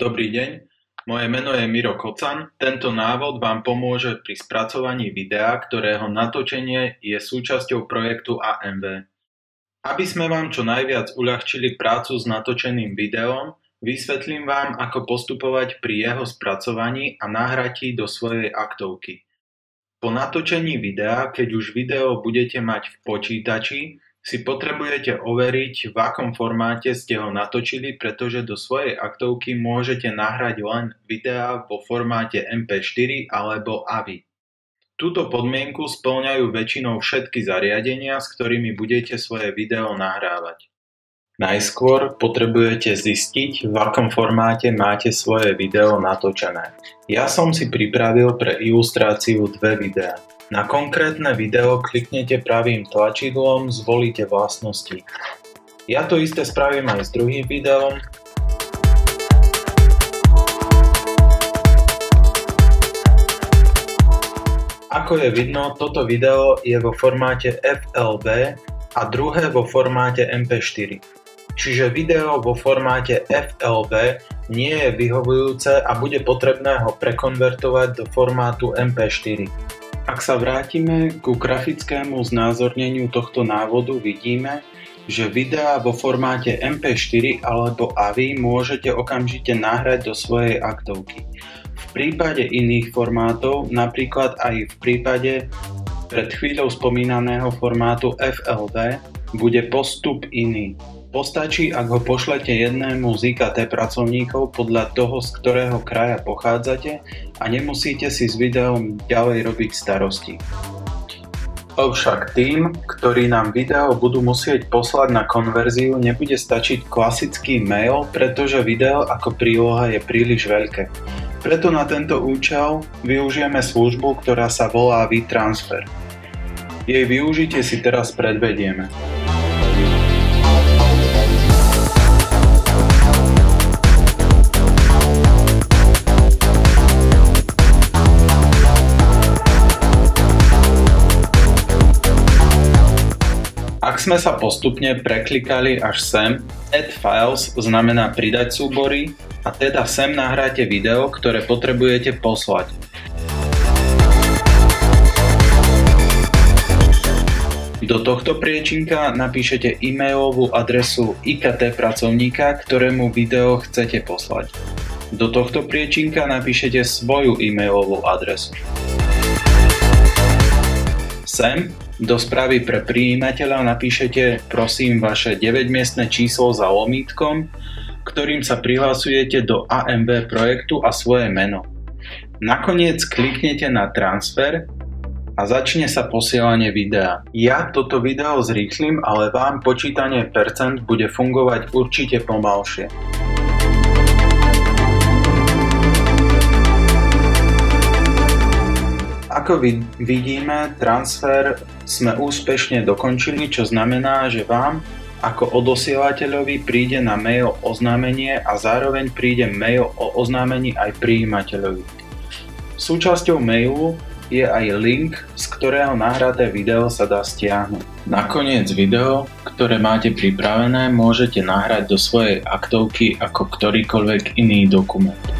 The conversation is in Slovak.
Dobrý deň, moje meno je Miro Kocan. Tento návod vám pomôže pri spracovaní videa, ktorého natočenie je súčasťou projektu AMV. Aby sme vám čo najviac uľahčili prácu s natočeným videom, vysvetlím vám, ako postupovať pri jeho spracovaní a nahratí do svojej aktovky. Po natočení videa, keď už video budete mať v počítači, si potrebujete overiť, v akom formáte ste ho natočili, pretože do svojej aktovky môžete nahrať len videá vo formáte MP4 alebo AVI. Túto podmienku spĺňajú väčšinou všetky zariadenia, s ktorými budete svoje video nahrávať. Najskôr potrebujete zistiť, v akom formáte máte svoje video natočené. Ja som si pripravil pre ilustráciu dve videá. Na konkrétne video kliknete pravým tlačidlom, zvolíte vlastnosti. Ja to isté spravím aj s druhým videom. Ako je vidno, toto video je vo formáte FLV a druhé vo formáte MP4. Čiže video vo formáte FLV nie je vyhovujúce a bude potrebné ho prekonvertovať do formátu MP4. Ak sa vrátime ku grafickému znázorneniu tohto návodu, vidíme, že videá vo formáte MP4 alebo AVI môžete okamžite nahrať do svojej aktovky. V prípade iných formátov, napríklad aj v prípade pred chvíľou spomínaného formátu FLV, bude postup iný. Postačí, ak ho pošlete jednému z IKT pracovníkov podľa toho, z ktorého kraja pochádzate a nemusíte si s videom ďalej robiť starosti. Avšak tým, ktorí nám video budú musieť poslať na konverziu, nebude stačiť klasický mail, pretože video ako príloha je príliš veľké. Preto na tento účel využijeme službu, ktorá sa volá WeTransfer. Jej využitie si teraz predvedieme. Ak sme sa postupne preklikali až sem, Add Files znamená pridať súbory a teda sem nahráte video, ktoré potrebujete poslať. Do tohto priečinka napíšete e-mailovú adresu IKT pracovníka, ktorému video chcete poslať. Do tohto priečinka napíšete svoju e-mailovú adresu. Sem do správy pre prijímateľa napíšete prosím vaše 9-miestne číslo za lomítkom, ktorým sa prihlásujete do AMV projektu a svoje meno. Nakoniec kliknete na transfer a začne sa posielanie videa. Ja toto video zrýchlim, ale vám počítanie percent bude fungovať určite pomalšie. Ako vidíme, transfer sme úspešne dokončili, čo znamená, že vám ako odosielateľovi príde na mail oznámenie a zároveň príde mail o oznámení aj prijímateľovi. Súčasťou mailu je aj link, z ktorého nahraté video sa dá stiahnuť. Nakoniec video, ktoré máte pripravené, môžete nahrať do svojej aktovky ako ktorýkoľvek iný dokument.